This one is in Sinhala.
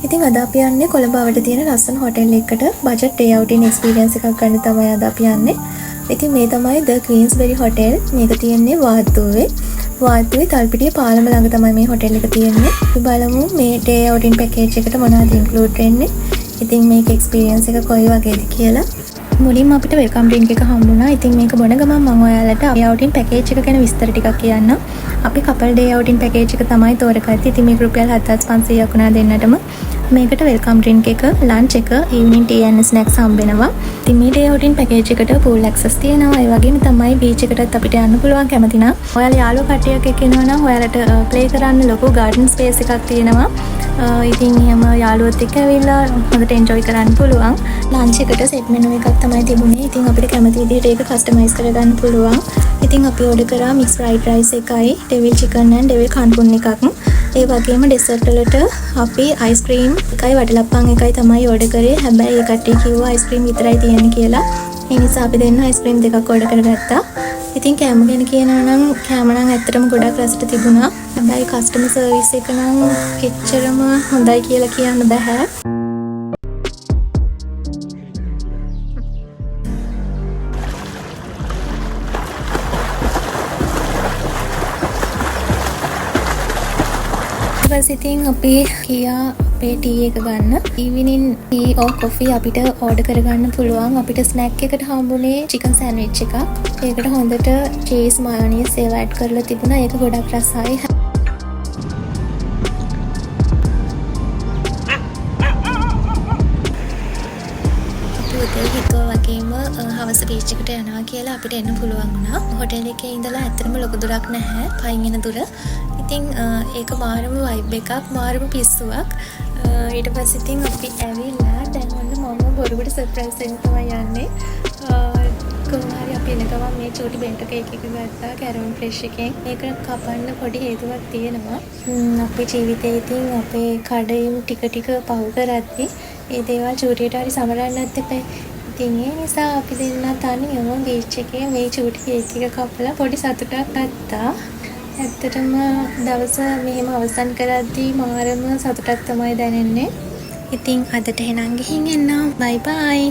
ඉතින් අද අපි යන්නේ කොළඹ අවට තියෙන ලස්සන හොටෙල් එකකට බජට් ඩේ අවුටින් එක්ස්පීරියන්ස් එකක් ගන්න තමයි අද අපි යන්නේ. ඉතින් මේ තමයි ද ක්වීන්ස්බරි හොටෙල්. මේක තියෙන්නේ වාත්තුවේ. වාත්තුවේ තල්පිටිය පාලම ළඟ තමයි මේ හොටෙල් එක තියෙන්නේ. අපි බලමු මේ ඩේ අවුටින් පැකේජ් එකට මොනවද ඉන්ක්ලූඩ් වෙන්නේ. ඉතින් මේක එක්ස්පීරියන්ස් එක කොයි වගේද කියලා. මුලින්ම අපිට වෙල්කම් ඩ්‍රින්ක් එක හම්බුණා. ඉතින් මේක බොන ගමන් මම ඔයාලට ඩේ අවුටින් පැකේජ් එක ගැන විස්තර ටිකක් කියන්නම්. අපි කපල් ඩේ අවුටින් පැකේජ් එක තමයි තෝරගත්තේ. ඉතින් මේක රුපියල් 7500ක් වුණා දෙන්නටම. මේකට වෙල්කම් ඩ්‍රින්ක් එක, ලන්ච් එක, ඉවනින් ටී ඇන්ඩ් ස්නැක්ස් හම්බ වෙනවා. ඉතින් මේ ඩේ අවුටින් පැකේජ් එකට පූල් ඇක්සස් තියෙනවා. ඒ වගේම තමයි බීච් එකටත් අපිට යන්න පුළුවන් කැමති නම්. ඔයාලා යාළුවෝ කට්ටියක් එක්ක එනවා නම් ඔයාලට ප්ලේ කරන්න ලොකු ගාඩන් ස්පේස් එකක් තියෙනවා. ඉතින් එහෙම යාළුවොත් එක්ක ඇවිල්ලා හොඳට එන්ජොයි කරන්න පුළුවන්. ලන්ච් එකට සෙට් මෙනු එකක් තමයි තිබුණේ. ඉතින් අපිට කැමති විදිහට ඒක කස්ටමයිස් කරගන්න පුළුවන්. ඉතින් අපි ඕඩර් කරා මික්ස් ෆ්‍රයිඩ් රයිස් එකයි, ඩෙවිල් චිකන් and ඩෙවිල් කන්පුන් එකක්. ඒ වගේම ඩෙසර්ට් වලට අපි අයිස්ක්‍රීම් එකයි වටලප්පන් එකයි තමයි ඕඩර් කරේ. හැබැයි ඒ කට්ටිය කිව්වා අයිස්ක්‍රීම් විතරයි තියෙන්නේ කියලා. ඒ නිසා අපි දෙන්න අයිස්ක්‍රීම් දෙකක් ඕඩර් කරගත්තා. ඉතින් කෑම ගැන කියනවා නම් කෑම නම් ඇත්තටම ගොඩක් රසට තිබුණා. හැබැයි කස්ටමර් සර්විස් එක නම් එච්චරම හොඳයි කියලා කියන්න බෑ. ඉතින් අපි කියා අපේ ටී එක ගන්න. ඉවිනින් ටී ඕ කොෆි අපිට ඕඩර් කරගන්න පුළුවන්. අපිට ස්නැක් එකට හම්බුනේ චිකන් සෑන්ඩ්විච් එකක්. ඒකට හොඳට චීස් මයොනීස් ඒවා ඇඩ් කරලා තිබුණා. ඒක ගොඩක් රසයි. වගේම හවස බීච් එකට යනවා කියලා අපිට එන්න පුළුවන් වුණා. හොටෙල් එකේ ඉඳලා ඇත්තටම ලොකු දුරක් නැහැ. පයින් එන දුර. ඉතින් ඒක මාරම වයිබ් එකක්, මාරම පිස්සුවක්. ඊට පස්සේ ඉතින් අපි ඇවිල්ලා දැන් ඔන්න මම බොරුවට සර්ප්‍රයිස් එකක් තමයි යන්නේ. කොහොම හරි අපි එන ගමන් මේ චූටි බෙන්ටෝ කේක් එක ගත්තා කැරමල් ෆ්‍රෙෂ් එකෙන්. ඒක කපන්න පොඩි හේතුවක් තියෙනවා. අපේ ජීවිතේ ඉතින් අපේ කඩේම ටික පහු කරද්දි ඒ දේවල් චූටියට හරි සමරන්නත් එපා. ඉතින් ඒ නිසා අපි දෙන්නා තනියම බීච් එකේ මේ චූටි කේක් එක කපලා පොඩි සතුටක් ගත්තා. ඇත්තටම දවස මෙහෙම අවසන් කරද්දී මාරම සතුටක් තමයි දැනෙන්නේ. ඉතින් අදට එහෙනම් ගිහින් එන්න. බයි බයි.